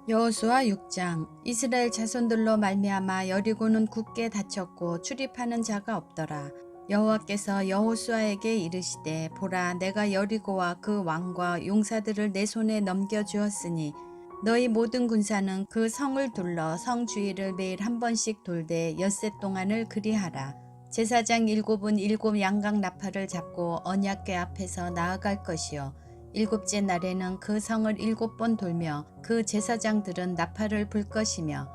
여호수아 6장. 이스라엘 자손들로 말미암아 여리고는 굳게 닫혔고 출입하는 자가 없더라. 여호와께서 여호수아에게 이르시되 보라, 내가 여리고와 그 왕과 용사들을 내 손에 넘겨 주었으니 너희 모든 군사는 그 성을 둘러 성 주위를 매일 한 번씩 돌되 엿새 동안을 그리하라. 제사장 일곱은 일곱 양각 나팔을 잡고 언약궤 앞에서 나아갈 것이요 일곱째 날에는 그 성을 일곱 번 돌며 그 제사장들은 나팔을 불 것이며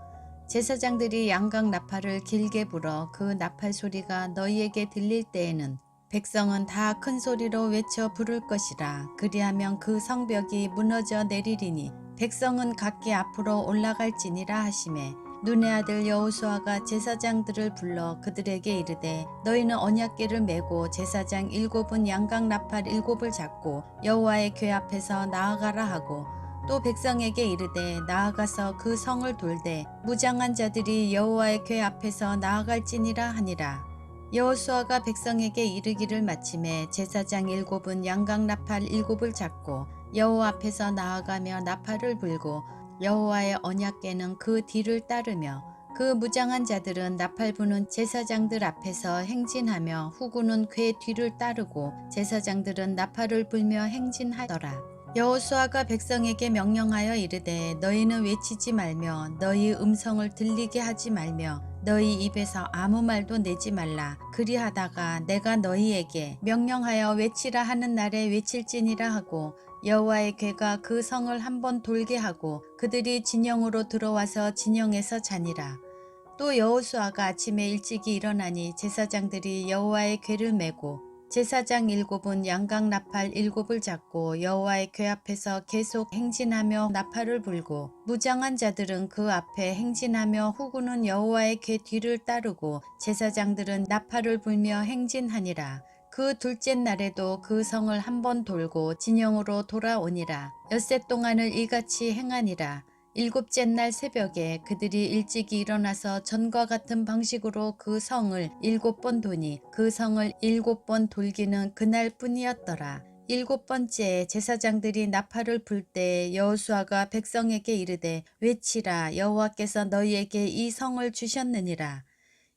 제사장들이 양각 나팔을 길게 불어 그 나팔 소리가 너희에게 들릴 때에는 백성은 다 큰 소리로 외쳐 부를 것이라. 그리하면 그 성벽이 무너져 내리리니 백성은 각기 앞으로 올라갈지니라 하시매 눈의 아들 여호수아가 제사장들을 불러 그들에게 이르되 너희는 언약궤를 메고 제사장 일곱은 양각 나팔 일곱을 잡고 여호와의 궤 앞에서 나아가라 하고 또 백성에게 이르되 나아가서 그 성을 돌되 무장한 자들이 여호와의 궤 앞에서 나아갈지니라 하니라. 여호수아가 백성에게 이르기를 마침에 제사장 일곱은 양각 나팔 일곱을 잡고 여호와 앞에서 나아가며 나팔을 불고 여호와의 언약궤는 그 뒤를 따르며 그 무장한 자들은 나팔 부는 제사장들 앞에서 행진하며 후구는 궤 뒤를 따르고 제사장들은 나팔을 불며 행진하더라. 여호수아가 백성에게 명령하여 이르되 너희는 외치지 말며 너희 음성을 들리게 하지 말며 너희 입에서 아무 말도 내지 말라. 그리하다가 내가 너희에게 명령하여 외치라 하는 날에 외칠지니라 하고 여호와의 궤가 그 성을 한번 돌게 하고 그들이 진영으로 들어와서 진영에서 자니라. 또 여호수아가 아침에 일찍이 일어나니 제사장들이 여호와의 궤를 메고 제사장 일곱은 양각 나팔 일곱을 잡고 여호와의 궤 앞에서 계속 행진하며 나팔을 불고 무장한 자들은 그 앞에 행진하며 후구는 여호와의 궤 뒤를 따르고 제사장들은 나팔을 불며 행진하니라. 그 둘째 날에도 그 성을 한번 돌고 진영으로 돌아오니라. 엿새 동안을 이같이 행하니라. 일곱째 날 새벽에 그들이 일찍이 일어나서 전과 같은 방식으로 그 성을 일곱 번 도니 그 성을 일곱 번 돌기는 그날 뿐이었더라. 일곱 번째에 제사장들이 나팔을 불 때 여호수아가 백성에게 이르되 외치라. 여호와께서 너희에게 이 성을 주셨느니라.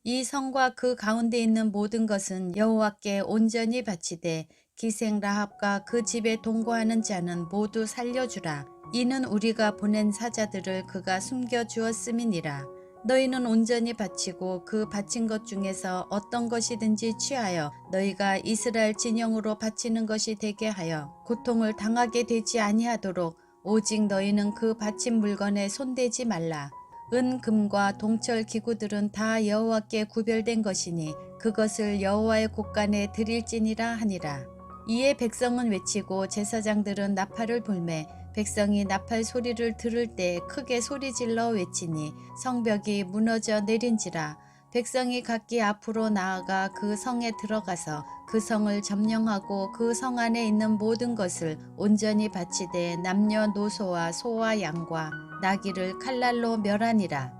이 성과 그 가운데 있는 모든 것은 여호와께 온전히 바치되 기생 라합과 그 집에 동거하는 자는 모두 살려주라. 이는 우리가 보낸 사자들을 그가 숨겨주었음이니라. 너희는 온전히 바치고 그 바친 것 중에서 어떤 것이든지 취하여 너희가 이스라엘 진영으로 바치는 것이 되게 하여 고통을 당하게 되지 아니하도록 오직 너희는 그 바친 물건에 손대지 말라. 은, 금과 동철 기구들은 다 여호와께 구별된 것이니 그것을 여호와의 곳간에 드릴지니라 하니라. 이에 백성은 외치고 제사장들은 나팔을 불매 백성이 나팔 소리를 들을 때 크게 소리질러 외치니 성벽이 무너져 내린지라. 백성이 각기 앞으로 나아가 그 성에 들어가서 그 성을 점령하고 그 성 안에 있는 모든 것을 온전히 바치되 남녀노소와 소와 양과 나귀를 칼날로 멸하니라.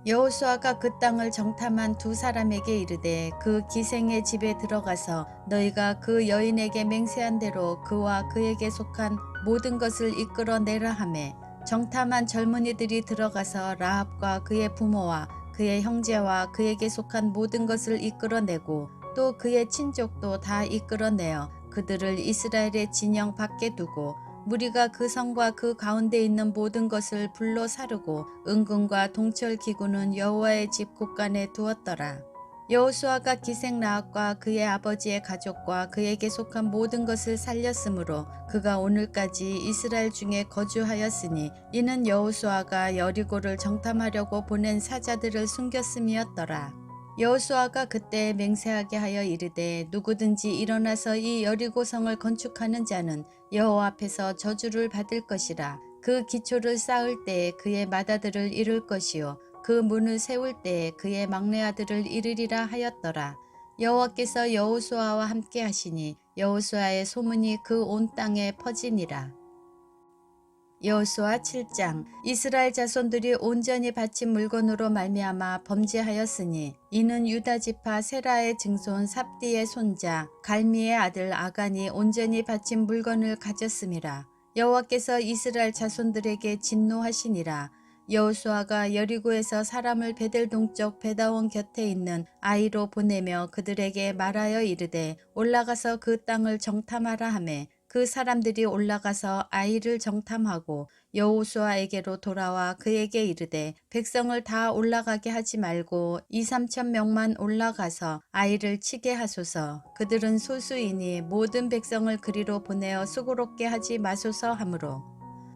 여호수아가 그 땅을 정탐한 두 사람에게 이르되 그 기생의 집에 들어가서 너희가 그 여인에게 맹세한 대로 그와 그에게 속한 모든 것을 이끌어내라 하매 정탐한 젊은이들이 들어가서 라합과 그의 부모와 그의 형제와 그에게 속한 모든 것을 이끌어내고 또 그의 친족도 다 이끌어내어 그들을 이스라엘의 진영 밖에 두고 무리가 그 성과 그 가운데 있는 모든 것을 불로 사르고 은금과 동철 기구는 여호와의 집 곳간에 두었더라. 여호수아가 기생 라합과 그의 아버지의 가족과 그에게 속한 모든 것을 살렸으므로 그가 오늘까지 이스라엘 중에 거주하였으니 이는 여호수아가 여리고를 정탐하려고 보낸 사자들을 숨겼음이었더라. 여호수아가 그때 맹세하게 하여 이르되 누구든지 일어나서 이 여리고성을 건축하는 자는 여호와 앞에서 저주를 받을 것이라. 그 기초를 쌓을 때에 그의 맏아들을 이룰 것이요 그 문을 세울 때에 그의 막내 아들을 이르리라 하였더라. 여호와께서 여호수아와 함께 하시니 여호수아의 소문이 그 온 땅에 퍼지니라. 여호수아 7장. 이스라엘 자손들이 온전히 바친 물건으로 말미암아 범죄하였으니 이는 유다 지파 세라의 증손 삽디의 손자 갈미의 아들 아간이 온전히 바친 물건을 가졌음이라. 여호와께서 이스라엘 자손들에게 진노하시니라. 여호수아가 여리고에서 사람을 베델 동쪽 베다원 곁에 있는 아이로 보내며 그들에게 말하여 이르되 올라가서 그 땅을 정탐하라 하매 그 사람들이 올라가서 아이를 정탐하고 여호수아에게로 돌아와 그에게 이르되 백성을 다 올라가게 하지 말고 2~3천 명만 올라가서 아이를 치게 하소서. 그들은 소수이니 모든 백성을 그리로 보내어 수고롭게 하지 마소서 하므로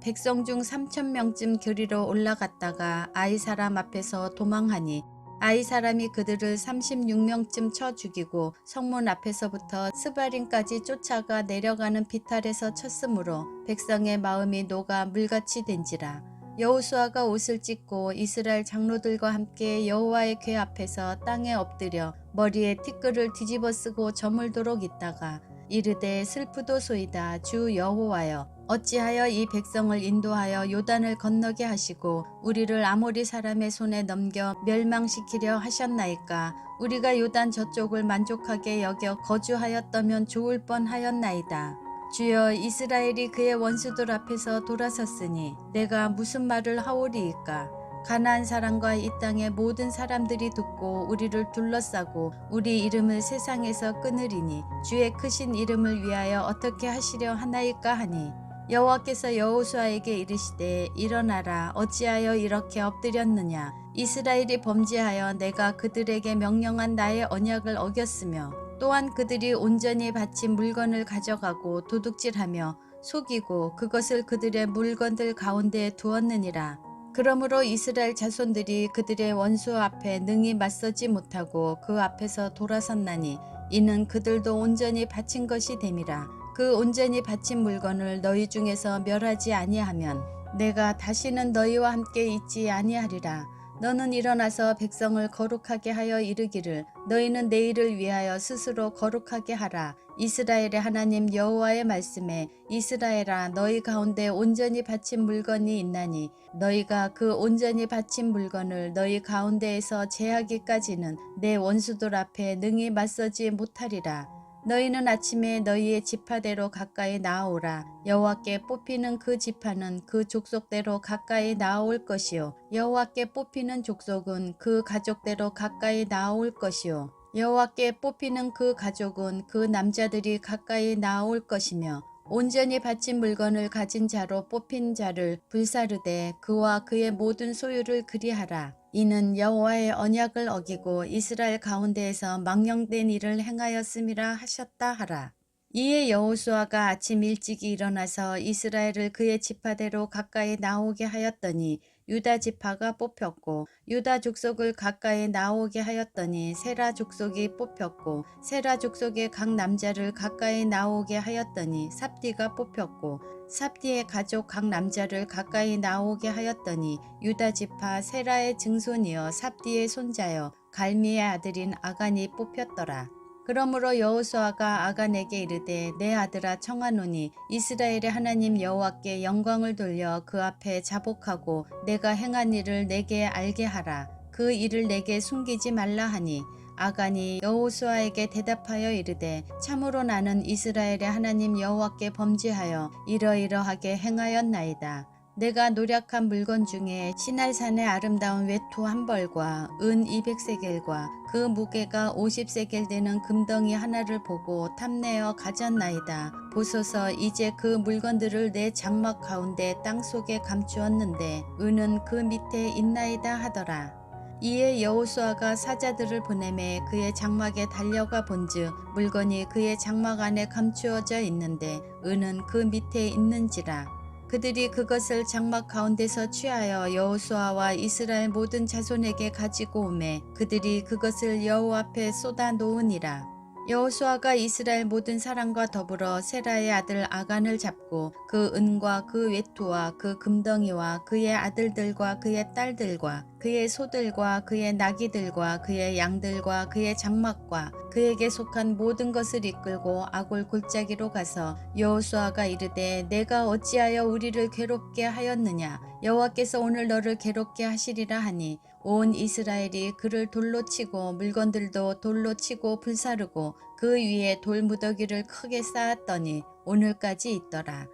백성 중 3천 명쯤 그리로 올라갔다가 아이 사람 앞에서 도망하니 아이 사람이 그들을 36명쯤 쳐 죽이고 성문 앞에서부터 스바림까지 쫓아가 내려가는 비탈에서 쳤으므로 백성의 마음이 녹아 물같이 된지라. 여호수아가 옷을 찢고 이스라엘 장로들과 함께 여호와의 궤 앞에서 땅에 엎드려 머리에 티끌을 뒤집어 쓰고 저물도록 있다가 이르되 슬프도소이다. 주 여호와여, 어찌하여 이 백성을 인도하여 요단을 건너게 하시고 우리를 아모리 사람의 손에 넘겨 멸망시키려 하셨나이까. 우리가 요단 저쪽을 만족하게 여겨 거주하였다면 좋을 뻔하였나이다. 주여, 이스라엘이 그의 원수들 앞에서 돌아섰으니 내가 무슨 말을 하오리이까. 가나안 사람과 이 땅의 모든 사람들이 듣고 우리를 둘러싸고 우리 이름을 세상에서 끊으리니 주의 크신 이름을 위하여 어떻게 하시려 하나이까 하니 여호와께서 여호수아에게 이르시되 일어나라. 어찌하여 이렇게 엎드렸느냐. 이스라엘이 범죄하여 내가 그들에게 명령한 나의 언약을 어겼으며 또한 그들이 온전히 바친 물건을 가져가고 도둑질하며 속이고 그것을 그들의 물건들 가운데에 두었느니라. 그러므로 이스라엘 자손들이 그들의 원수 앞에 능히 맞서지 못하고 그 앞에서 돌아섰나니 이는 그들도 온전히 바친 것이 됨이라. 그 온전히 바친 물건을 너희 중에서 멸하지 아니하면 내가 다시는 너희와 함께 있지 아니하리라. 너는 일어나서 백성을 거룩하게 하여 이르기를 너희는 내일을 위하여 스스로 거룩하게 하라. 이스라엘의 하나님 여호와의 말씀에 이스라엘아, 너희 가운데 온전히 바친 물건이 있나니 너희가 그 온전히 바친 물건을 너희 가운데에서 제하기까지는 내 원수들 앞에 능히 맞서지 못하리라. 너희는 아침에 너희의 지파대로 가까이 나아오라. 여호와께 뽑히는 그 지파는 그 족속대로 가까이 나아올 것이요 여호와께 뽑히는 족속은 그 가족대로 가까이 나아올 것이요 여호와께 뽑히는 그 가족은 그 남자들이 가까이 나아올 것이며 온전히 바친 물건을 가진 자로 뽑힌 자를 불사르되 그와 그의 모든 소유를 그리하라. 이는 여호와의 언약을 어기고 이스라엘 가운데에서 망령된 일을 행하였음이라 하셨다 하라. 이에 여호수아가 아침 일찍이 일어나서 이스라엘을 그의 지파대로 가까이 나오게 하였더니 유다 지파가 뽑혔고 유다 족속을 가까이 나오게 하였더니 세라 족속이 뽑혔고 세라 족속의 각 남자를 가까이 나오게 하였더니 삽디가 뽑혔고 삽디의 가족 각 남자를 가까이 나오게 하였더니 유다 지파 세라의 증손이여 삽디의 손자여 갈미의 아들인 아간이 뽑혔더라. 그러므로 여호수아가 아간에게 이르되 내 아들아 청하노니 이스라엘의 하나님 여호와께 영광을 돌려 그 앞에 자복하고 내가 행한 일을 내게 알게 하라. 그 일을 내게 숨기지 말라 하니 아간이 여호수아에게 대답하여 이르되 참으로 나는 이스라엘의 하나님 여호와께 범죄하여 이러이러하게 행하였나이다. 내가 노력한 물건 중에 시날산의 아름다운 외투 한 벌과 은 200세겔과 그 무게가 50세겔 되는 금덩이 하나를 보고 탐내어 가졌나이다. 보소서, 이제 그 물건들을 내 장막 가운데 땅속에 감추었는데 은은 그 밑에 있나이다 하더라. 이에 여호수아가 사자들을 보내매 그의 장막에 달려가 본즉 물건이 그의 장막 안에 감추어져 있는데 은은 그 밑에 있는지라. 그들이 그것을 장막 가운데서 취하여 여호수아와 이스라엘 모든 자손에게 가지고 오매 그들이 그것을 여호와 앞에 쏟아 놓으니라. 여호수아가 이스라엘 모든 사람과 더불어 세라의 아들 아간을 잡고 그 은과 그 외투와 그 금덩이와 그의 아들들과 그의 딸들과 그의 소들과 그의 나귀들과 그의 양들과 그의 장막과 그에게 속한 모든 것을 이끌고 아골 골짜기로 가서 여호수아가 이르되 내가 어찌하여 우리를 괴롭게 하였느냐. 여호와께서 오늘 너를 괴롭게 하시리라 하니 온 이스라엘이 그를 돌로 치고 물건들도 돌로 치고 불사르고 그 위에 돌 무더기를 크게 쌓았더니 오늘까지 있더라.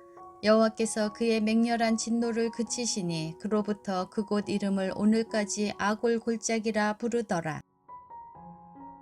여호와께서 그의 맹렬한 진노를 그치시니 그로부터 그곳 이름을 오늘까지 아골 골짜기라 부르더라.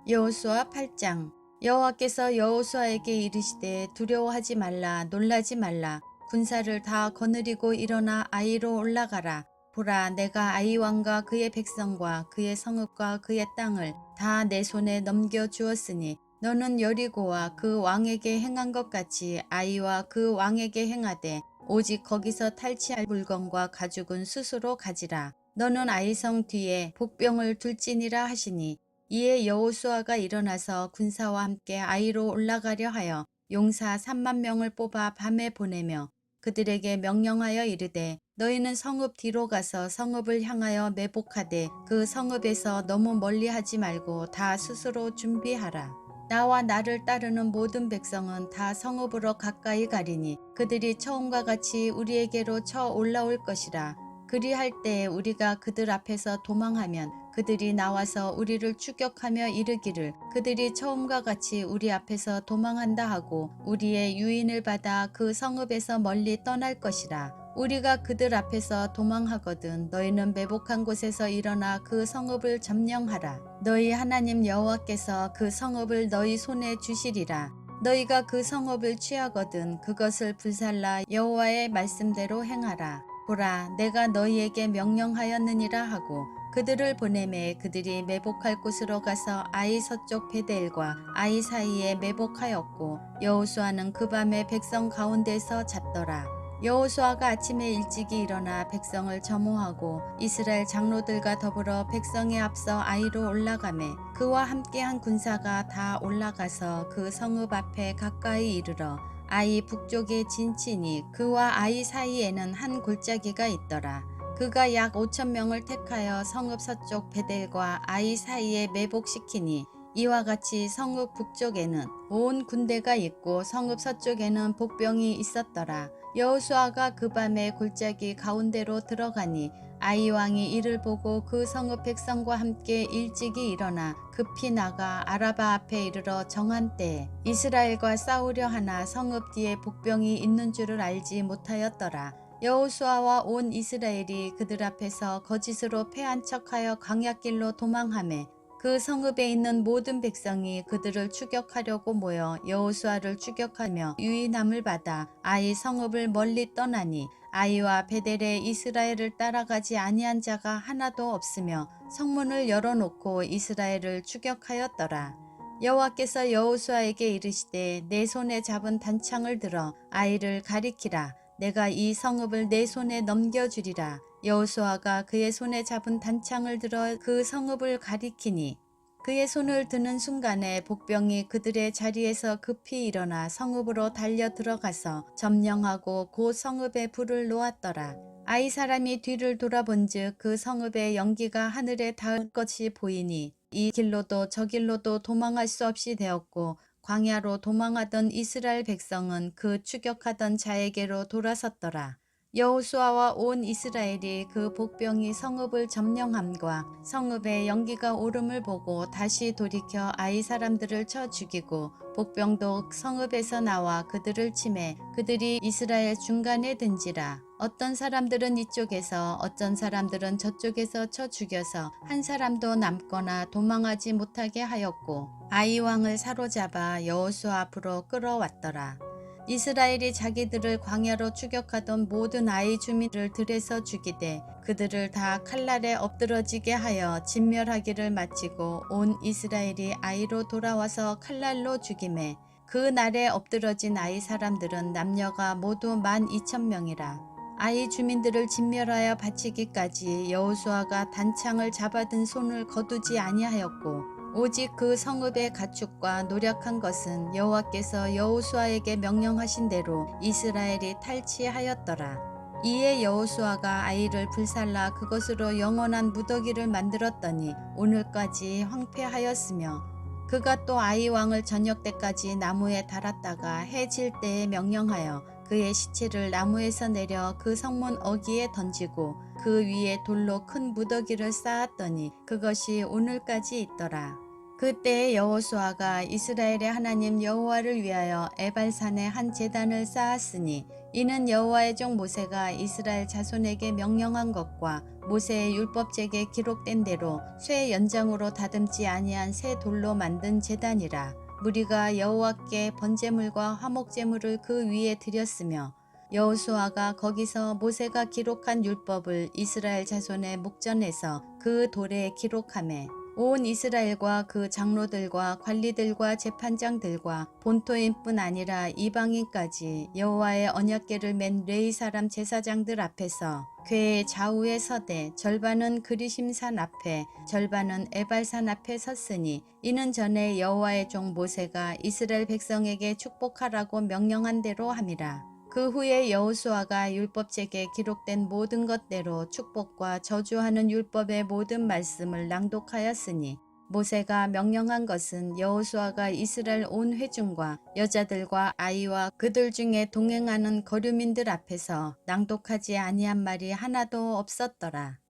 여호수아 8장. 여호와께서 여호수아에게 이르시되 두려워하지 말라 놀라지 말라 군사를 다 거느리고 일어나 아이로 올라가라. 보라 내가 아이 왕과 그의 백성과 그의 성읍과 그의 땅을 다 내 손에 넘겨 주었으니 너는 여리고와 그 왕에게 행한 것 같이 아이와 그 왕에게 행하되 오직 거기서 탈취할 물건과 가죽은 스스로 가지라. 너는 아이성 뒤에 복병을 둘지니라 하시니 이에 여호수아가 일어나서 군사와 함께 아이로 올라가려 하여 용사 3만 명을 뽑아 밤에 보내며 그들에게 명령하여 이르되 너희는 성읍 뒤로 가서 성읍을 향하여 매복하되 그 성읍에서 너무 멀리하지 말고 다 스스로 준비하라. 나와 나를 따르는 모든 백성은 다 성읍으로 가까이 가리니 그들이 처음과 같이 우리에게로 쳐 올라올 것이라. 그리할 때에 우리가 그들 앞에서 도망하면 그들이 나와서 우리를 추격하며 이르기를 그들이 처음과 같이 우리 앞에서 도망한다 하고 우리의 유인을 받아 그 성읍에서 멀리 떠날 것이라. 우리가 그들 앞에서 도망하거든 너희는 매복한 곳에서 일어나 그 성읍을 점령하라. 너희 하나님 여호와께서 그 성읍을 너희 손에 주시리라. 너희가 그 성읍을 취하거든 그것을 불살라 여호와의 말씀대로 행하라. 보라 내가 너희에게 명령하였느니라 하고 그들을 보내매 그들이 매복할 곳으로 가서 아이 서쪽 베델과 아이 사이에 매복하였고 여호수아는 그 밤에 백성 가운데서 잤더라. 여호수아가 아침에 일찍이 일어나 백성을 점호하고 이스라엘 장로들과 더불어 백성에 앞서 아이로 올라가매 그와 함께한 군사가 다 올라가서 그 성읍 앞에 가까이 이르러 아이 북쪽에 진치니 그와 아이 사이에는 한 골짜기가 있더라. 그가 약 5천 명을 택하여 성읍 서쪽 베델과 아이 사이에 매복시키니 이와 같이 성읍 북쪽에는 온 군대가 있고 성읍 서쪽에는 복병이 있었더라. 여호수아가 그 밤에 골짜기 가운데로 들어가니 아이 왕이 이를 보고 그 성읍 백성과 함께 일찍이 일어나 급히 나가 아라바 앞에 이르러 정한 때에 이스라엘과 싸우려 하나 성읍 뒤에 복병이 있는 줄을 알지 못하였더라. 여호수아와 온 이스라엘이 그들 앞에서 거짓으로 패한 척하여 광야길로 도망하매 그 성읍에 있는 모든 백성이 그들을 추격하려고 모여 여호수아를 추격하며 유인함을 받아 아이 성읍을 멀리 떠나니 아이와 베델에 이스라엘을 따라가지 아니한 자가 하나도 없으며 성문을 열어놓고 이스라엘을 추격하였더라. 여호와께서 여호수아에게 이르시되 내 손에 잡은 단창을 들어 아이를 가리키라. 내가 이 성읍을 내 손에 넘겨주리라. 여호수아가 그의 손에 잡은 단창을 들어 그 성읍을 가리키니 그의 손을 드는 순간에 복병이 그들의 자리에서 급히 일어나 성읍으로 달려 들어가서 점령하고 그 성읍에 불을 놓았더라. 아이 사람이 뒤를 돌아본즉 그 성읍의 연기가 하늘에 닿을 것이 보이니 이 길로도 저 길로도 도망할 수 없이 되었고 광야로 도망하던 이스라엘 백성은 그 추격하던 자에게로 돌아섰더라. 여호수아와 온 이스라엘이 그 복병이 성읍을 점령함과 성읍의 연기가 오름을 보고 다시 돌이켜 아이 사람들을 쳐 죽이고 복병도 성읍에서 나와 그들을 치매 그들이 이스라엘 중간에 든지라. 어떤 사람들은 이쪽에서 어떤 사람들은 저쪽에서 쳐 죽여서 한 사람도 남거나 도망하지 못하게 하였고 아이 왕을 사로잡아 여호수아 앞으로 끌어왔더라. 이스라엘이 자기들을 광야로 추격하던 모든 아이 주민을 들에서 죽이되 그들을 다 칼날에 엎드러지게 하여 진멸하기를 마치고 온 이스라엘이 아이로 돌아와서 칼날로 죽이매 그 날에 엎드러진 아이 사람들은 남녀가 모두 12,000명이라. 아이 주민들을 진멸하여 바치기까지 여호수아가 단창을 잡아든 손을 거두지 아니하였고 오직 그 성읍의 가축과 노력한 것은 여호와께서 여호수아에게 명령하신 대로 이스라엘이 탈취하였더라. 이에 여호수아가 아이를 불살라 그것으로 영원한 무더기를 만들었더니 오늘까지 황폐하였으며 그가 또 아이 왕을 저녁 때까지 나무에 달았다가 해 질 때에 명령하여 그의 시체를 나무에서 내려 그 성문 어귀에 던지고 그 위에 돌로 큰 무더기를 쌓았더니 그것이 오늘까지 있더라. 그때 여호수아가 이스라엘의 하나님 여호와를 위하여 에발산에 한 제단을 쌓았으니 이는 여호와의 종 모세가 이스라엘 자손에게 명령한 것과 모세의 율법책에 기록된 대로 쇠 연장으로 다듬지 아니한 새 돌로 만든 제단이라. 무리가 여호와께 번제물과 화목제물을 그 위에 드렸으며 여호수아가 거기서 모세가 기록한 율법을 이스라엘 자손의 목전에서 그 돌에 기록하매 온 이스라엘과 그 장로들과 관리들과 재판장들과 본토인뿐 아니라 이방인까지 여호와의 언약궤를 맨 레위 사람 제사장들 앞에서 궤의 좌우에 서되 절반은 그리심산 앞에 절반은 에발산 앞에 섰으니 이는 전에 여호와의 종 모세가 이스라엘 백성에게 축복하라고 명령한 대로 함이라. 그 후에 여호수아가 율법책에 기록된 모든 것대로 축복과 저주하는 율법의 모든 말씀을 낭독하였으니 모세가 명령한 것은 여호수아가 이스라엘 온 회중과 여자들과 아이와 그들 중에 동행하는 거류민들 앞에서 낭독하지 아니한 말이 하나도 없었더라.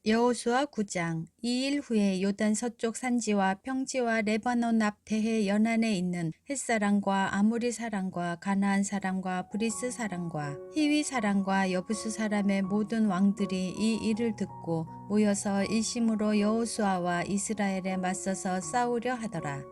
여호수아 9장. 2일 후에 요단 서쪽 산지와 평지와 레바논 앞 대해 연안에 있는 헷사람과 아모리 사람과 가나안 사람과 브리스 사람과 히위 사람과 여부수 사람의 모든 왕들이 이 일을 듣고 모여서 일심으로 여호수아와 이스라엘에 맞서서 싸우려 하더라.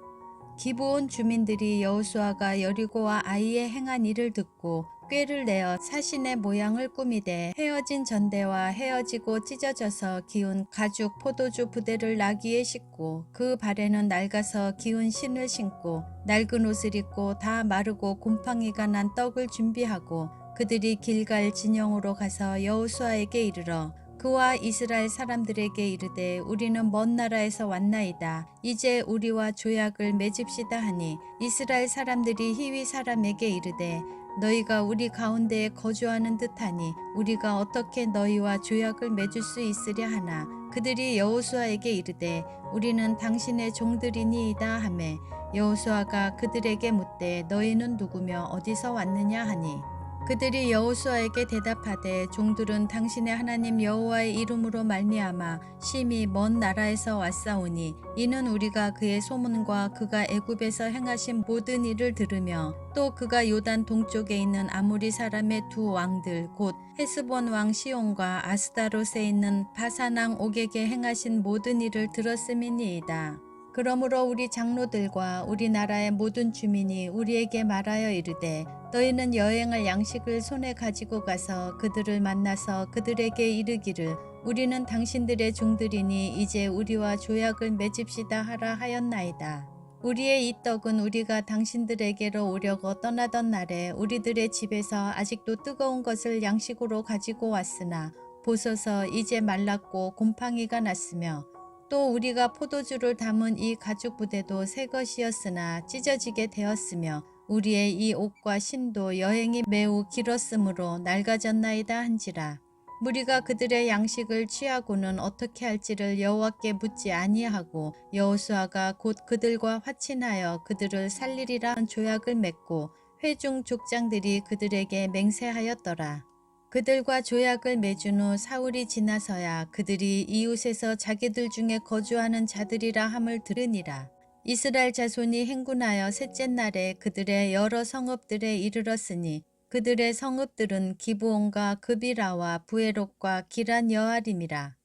기브온 주민들이 여호수아가 여리고와 아이에 행한 일을 듣고 꾀를 내어 사신의 모양을 꾸미되 헤어진 전대와 헤어지고 찢어져서 기운 가죽 포도주 부대를 나귀에 싣고 그 발에는 낡아서 기운 신을 신고 낡은 옷을 입고 다 마르고 곰팡이가 난 떡을 준비하고 그들이 길갈 진영으로 가서 여호수아에게 이르러 그와 이스라엘 사람들에게 이르되 우리는 먼 나라에서 왔나이다. 이제 우리와 조약을 맺읍시다 하니 이스라엘 사람들이 히위 사람에게 이르되 너희가 우리 가운데에 거주하는 듯하니 우리가 어떻게 너희와 조약을 맺을 수 있으랴 하나 그들이 여호수아에게 이르되 우리는 당신의 종들이니이다 하매 여호수아가 그들에게 묻되 너희는 누구며 어디서 왔느냐 하니 그들이 여호수아에게 대답하되 종들은 당신의 하나님 여호와의 이름으로 말미암아 심히 먼 나라에서 왔사오니 이는 우리가 그의 소문과 그가 애굽에서 행하신 모든 일을 들으며 또 그가 요단 동쪽에 있는 아모리 사람의 두 왕들 곧 헤스본 왕 시온과 아스다롯에 있는 바산 왕 옥에게 행하신 모든 일을 들었음이니이다. 그러므로 우리 장로들과 우리나라의 모든 주민이 우리에게 말하여 이르되 너희는 여행할 양식을 손에 가지고 가서 그들을 만나서 그들에게 이르기를 우리는 당신들의 종들이니 이제 우리와 조약을 맺읍시다 하라 하였나이다. 우리의 이 떡은 우리가 당신들에게로 오려고 떠나던 날에 우리들의 집에서 아직도 뜨거운 것을 양식으로 가지고 왔으나 보소서 이제 말랐고 곰팡이가 났으며 또 우리가 포도주를 담은 이 가죽 부대도 새 것이었으나 찢어지게 되었으며 우리의 이 옷과 신도 여행이 매우 길었으므로 낡아졌나이다 한지라. 무리가 그들의 양식을 취하고는 어떻게 할지를 여호와께 묻지 아니하고 여호수아가 곧 그들과 화친하여 그들을 살리리라 한 조약을 맺고 회중 족장들이 그들에게 맹세하였더라. 그들과 조약을 맺은 후 사흘이 지나서야 그들이 이웃에서 자기들 중에 거주하는 자들이라 함을 들으니라. 이스라엘 자손이 행군하여 셋째 날에 그들의 여러 성읍들에 이르렀으니 그들의 성읍들은 기브온과 그비라와 부에롯과 기란 여아림이라.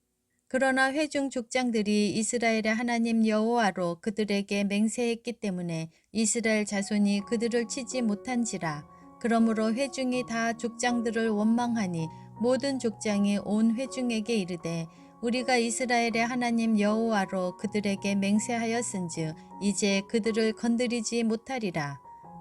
그러나 회중 족장들이 이스라엘의 하나님 여호와로 그들에게 맹세했기 때문에 이스라엘 자손이 그들을 치지 못한지라. 그러므로 회중이 다 족장들을 원망하니 모든 족장이 온 회중에게 이르되 우리가 이스라엘의 하나님 여호와로 그들에게 맹세하였은즉 이제 그들을 건드리지 못하리라.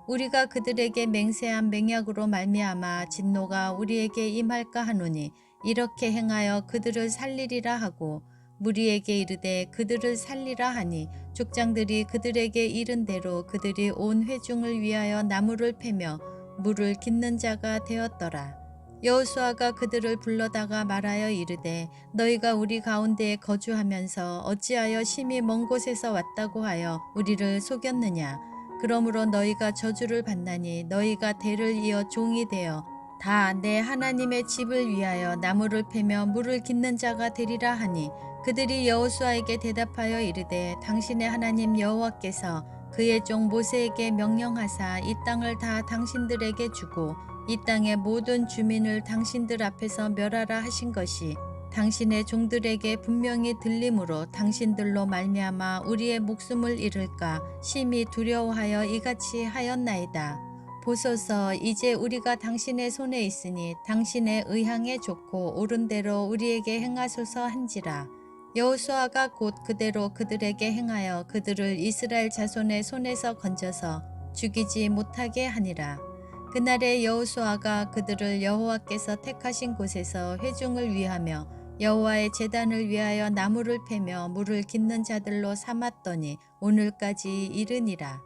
우리가 그들에게 맹세한 맹약으로 말미암아 진노가 우리에게 임할까 하노니 이렇게 행하여 그들을 살리리라 하고 무리에게 이르되 그들을 살리라 하니 족장들이 그들에게 이른 대로 그들이 온 회중을 위하여 나무를 패며 물을 깃는 자가 되었더라. 여호수아가 그들을 불러다가 말하여 이르되 너희가 우리 가운데에 거주하면서 어찌하여 심히 먼 곳에서 왔다고 하여 우리를 속였느냐. 그러므로 너희가 저주를 받나니 너희가 대를 이어 종이 되어 다 내 하나님의 집을 위하여 나무를 패며 물을 깃는 자가 되리라 하니 그들이 여호수아에게 대답하여 이르되 당신의 하나님 여호와께서 그의 종 모세에게 명령하사 이 땅을 다 당신들에게 주고 이 땅의 모든 주민을 당신들 앞에서 멸하라 하신 것이 당신의 종들에게 분명히 들림으로 당신들로 말미암아 우리의 목숨을 잃을까 심히 두려워하여 이같이 하였나이다. 보소서 이제 우리가 당신의 손에 있으니 당신의 의향에 좋고 옳은 대로 우리에게 행하소서 한지라. 여호수아가 곧 그대로 그들에게 행하여 그들을 이스라엘 자손의 손에서 건져서 죽이지 못하게 하니라. 그날에 여호수아가 그들을 여호와께서 택하신 곳에서 회중을 위하며 여호와의 제단을 위하여 나무를 패며 물을 깃는 자들로 삼았더니 오늘까지 이르니라.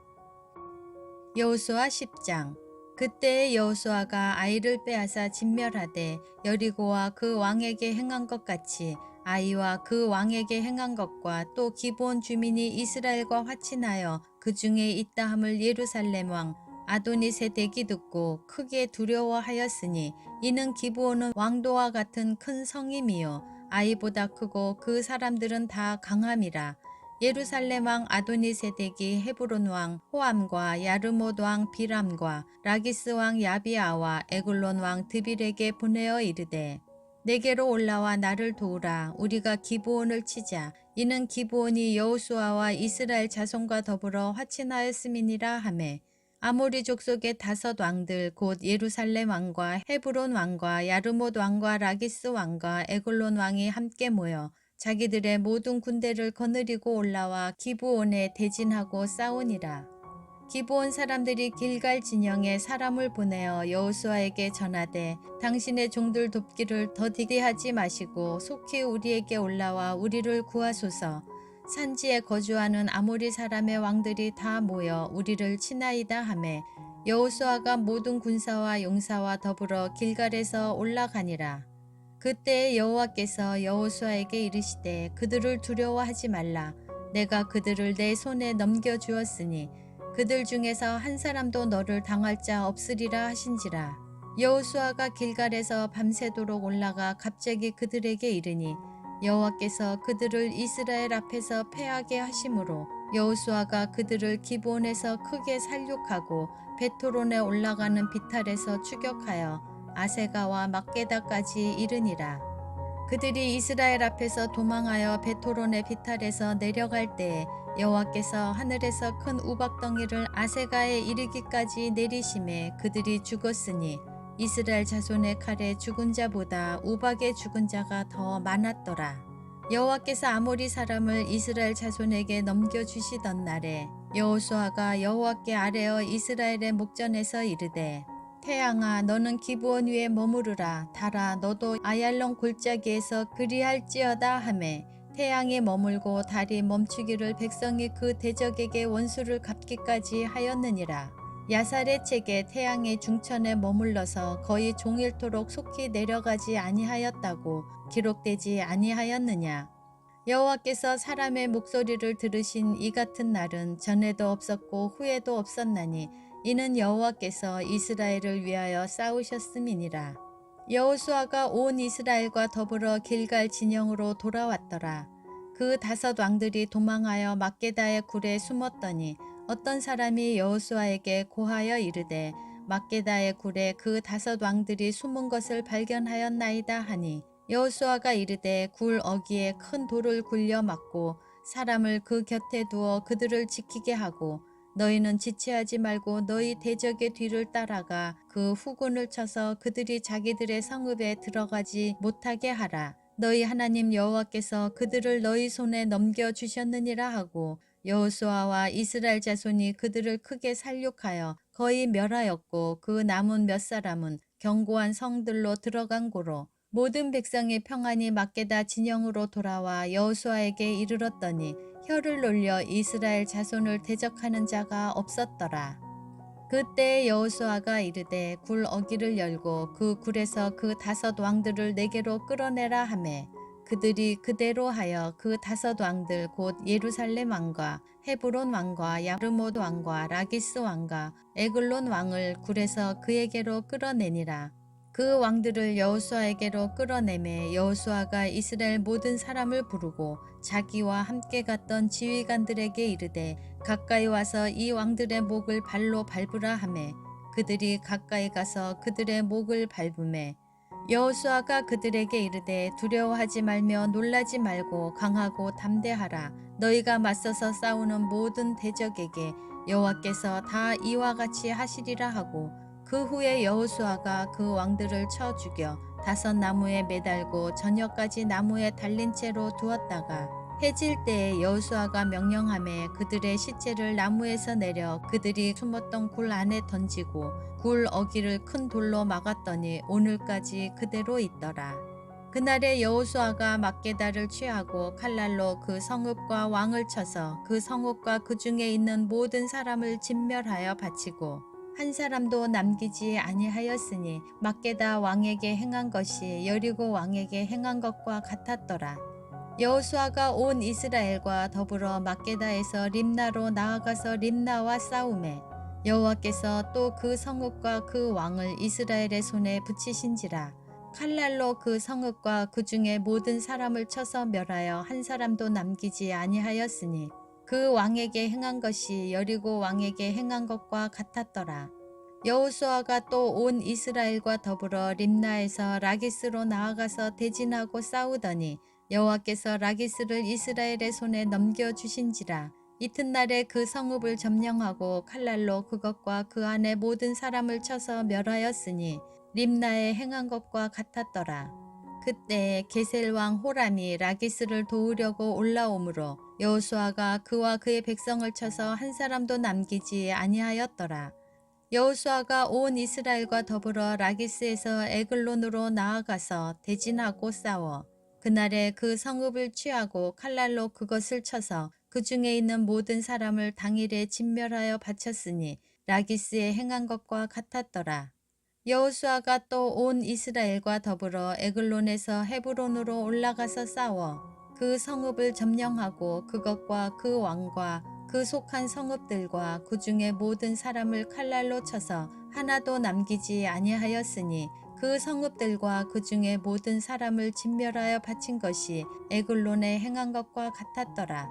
여호수아 10장. 그때에 여호수아가 아이를 빼앗아 진멸하되 여리고와 그 왕에게 행한 것 같이 아이와 그 왕에게 행한 것과 또 기브온 주민이 이스라엘과 화친하여 그 중에 있다함을 예루살렘 왕 아도니세덱이 듣고 크게 두려워하였으니 이는 기브온은 왕도와 같은 큰 성임이요 아이보다 크고 그 사람들은 다 강함이라. 예루살렘 왕 아도니세덱이 헤브론 왕 호암과 야르못 왕 비람과 라기스 왕 야비아와 에글론 왕 드빌에게 보내어 이르되 내게로 올라와 나를 도우라. 우리가 기브온을 치자. 이는 기브온이 여호수아와 이스라엘 자손과 더불어 화친하였음이니라 하매 아모리 족속의 5 왕들 곧 예루살렘 왕과 헤브론 왕과 야르못 왕과 라기스 왕과 에글론 왕이 함께 모여 자기들의 모든 군대를 거느리고 올라와 기브온에 대진하고 싸우니라. 기브온 사람들이 길갈 진영에 사람을 보내어 여호수아에게 전하되 당신의 종들 돕기를 더디하지 마시고 속히 우리에게 올라와 우리를 구하소서. 산지에 거주하는 아모리 사람의 왕들이 다 모여 우리를 치나이다 하매 여호수아가 모든 군사와 용사와 더불어 길갈에서 올라가니라. 그때 여호와께서 여호수아에게 이르시되 그들을 두려워하지 말라. 내가 그들을 내 손에 넘겨주었으니 그들 중에서 한 사람도 너를 당할 자 없으리라 하신지라. 여호수아가 길갈에서 밤새도록 올라가 갑자기 그들에게 이르니 여호와께서 그들을 이스라엘 앞에서 패하게 하심으로 여호수아가 그들을 기브온에서 크게 살육하고 베토론에 올라가는 비탈에서 추격하여 아세가와 막게다까지 이르니라. 그들이 이스라엘 앞에서 도망하여 베토론의 비탈에서 내려갈 때에 여호와께서 하늘에서 큰 우박덩이를 아세가에 이르기까지 내리심에 그들이 죽었으니 이스라엘 자손의 칼에 죽은 자보다 우박에 죽은 자가 더 많았더라. 여호와께서 아모리 사람을 이스라엘 자손에게 넘겨주시던 날에 여호수아가 여호와께 아뢰어 이스라엘의 목전에서 이르되 태양아 너는 기브온 위에 머무르라. 달아 너도 아얄론 골짜기에서 그리할지어다 하매 태양이 머물고 달이 멈추기를 백성이 그 대적에게 원수를 갚기까지 하였느니라. 야살의 책에 태양의 중천에 머물러서 거의 종일토록 속히 내려가지 아니하였다고 기록되지 아니하였느냐. 여호와께서 사람의 목소리를 들으신 이 같은 날은 전에도 없었고 후에도 없었나니 이는 여호와께서 이스라엘을 위하여 싸우셨음이니라. 여호수아가 온 이스라엘과 더불어 길갈 진영으로 돌아왔더라. 그 5 왕들이 도망하여 막게다의 굴에 숨었더니 어떤 사람이 여호수아에게 고하여 이르되 막게다의 굴에 그 5 왕들이 숨은 것을 발견하였나이다 하니 여호수아가 이르되 굴 어귀에 큰 돌을 굴려 막고 사람을 그 곁에 두어 그들을 지키게 하고 너희는 지체하지 말고 너희 대적의 뒤를 따라가 그 후군을 쳐서 그들이 자기들의 성읍에 들어가지 못하게 하라. 너희 하나님 여호와께서 그들을 너희 손에 넘겨주셨느니라 하고 여호수아와 이스라엘 자손이 그들을 크게 살육하여 거의 멸하였고 그 남은 몇 사람은 견고한 성들로 들어간 고로 모든 백성이 평안히 막게다 진영으로 돌아와 여호수아에게 이르렀더니 혀를 놀려 이스라엘 자손을 대적하는 자가 없었더라. 그때 여호수아가 이르되 굴 어귀를 열고 그 굴에서 그 5 왕들을 내게로 끌어내라 하매 그들이 그대로 하여 그 5 왕들 곧 예루살렘 왕과 헤브론 왕과 야르못 왕과 라기스 왕과 에글론 왕을 굴에서 그에게로 끌어내니라. 그 왕들을 여호수아에게로 끌어내매 여호수아가 이스라엘 모든 사람을 부르고 자기와 함께 갔던 지휘관들에게 이르되 가까이 와서 이 왕들의 목을 발로 밟으라 하매 그들이 가까이 가서 그들의 목을 밟으매 여호수아가 그들에게 이르되 두려워하지 말며 놀라지 말고 강하고 담대하라. 너희가 맞서서 싸우는 모든 대적에게 여호와께서 다 이와 같이 하시리라 하고 그 후에 여호수아가 그 왕들을 쳐 죽여 다섯 나무에 매달고 저녁까지 나무에 달린 채로 두었다가 해질 때에 여호수아가 명령하매 그들의 시체를 나무에서 내려 그들이 숨었던 굴 안에 던지고 굴 어기를 큰 돌로 막았더니 오늘까지 그대로 있더라. 그날에 여호수아가 막게다를 취하고 칼날로 그 성읍과 왕을 쳐서 그 성읍과 그 중에 있는 모든 사람을 진멸하여 바치고 한 사람도 남기지 아니하였으니 막게다 왕에게 행한 것이 여리고 왕에게 행한 것과 같았더라. 여호수아가 온 이스라엘과 더불어 막게다에서 림나로 나아가서 림나와 싸우매 여호와께서 또 그 성읍과 그 왕을 이스라엘의 손에 붙이신지라. 칼날로 그 성읍과 그 중에 모든 사람을 쳐서 멸하여 한 사람도 남기지 아니하였으니 그 왕에게 행한 것이 여리고 왕에게 행한 것과 같았더라. 여호수아가 또 온 이스라엘과 더불어 림나에서 라기스로 나아가서 대진하고 싸우더니 여호와께서 라기스를 이스라엘의 손에 넘겨주신지라. 이튿날에 그 성읍을 점령하고 칼날로 그것과 그 안에 모든 사람을 쳐서 멸하였으니 림나에 행한 것과 같았더라. 그때 게셀 왕 호람이 라기스를 도우려고 올라오므로 여호수아가 그와 그의 백성을 쳐서 한 사람도 남기지 아니하였더라. 여호수아가 온 이스라엘과 더불어 라기스에서 에글론으로 나아가서 대진하고 싸워 그날에 그 성읍을 취하고 칼날로 그것을 쳐서 그 중에 있는 모든 사람을 당일에 진멸하여 바쳤으니 라기스에 행한 것과 같았더라. 여호수아가 또 온 이스라엘과 더불어 에글론에서 헤브론으로 올라가서 싸워 그 성읍을 점령하고 그것과 그 왕과 그 속한 성읍들과 그 중에 모든 사람을 칼날로 쳐서 하나도 남기지 아니하였으니 그 성읍들과 그 중에 모든 사람을 진멸하여 바친 것이 에글론에 행한 것과 같았더라.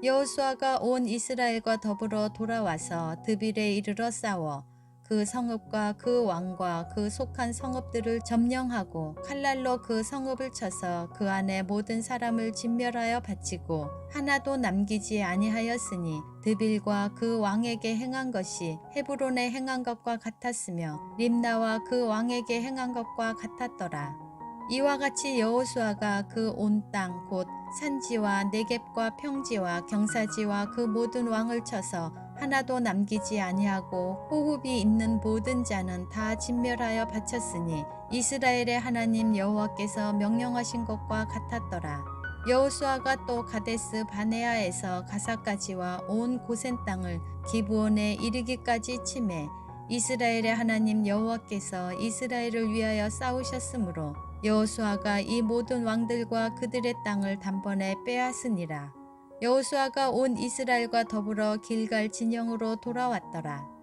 여호수아가 온 이스라엘과 더불어 돌아와서 드빌에 이르러 싸워 그 성읍과 그 왕과 그 속한 성읍들을 점령하고 칼날로 그 성읍을 쳐서 그 안에 모든 사람을 진멸하여 바치고 하나도 남기지 아니하였으니 드빌과 그 왕에게 행한 것이 헤브론에 행한 것과 같았으며 림나와 그 왕에게 행한 것과 같았더라. 이와 같이 여호수아가 그 온 땅 곧 산지와 네겝과 평지와 경사지와 그 모든 왕을 쳐서 하나도 남기지 아니하고 호흡이 있는 모든 자는 다 진멸하여 바쳤으니 이스라엘의 하나님 여호와께서 명령하신 것과 같았더라. 여호수아가 또 가데스 바네아에서 가사까지와 온 고센 땅을 기브온에 이르기까지 치매 이스라엘의 하나님 여호와께서 이스라엘을 위하여 싸우셨으므로 여호수아가 이 모든 왕들과 그들의 땅을 단번에 빼앗으니라. 여호수아가 온 이스라엘과 더불어 길갈 진영으로 돌아왔더라.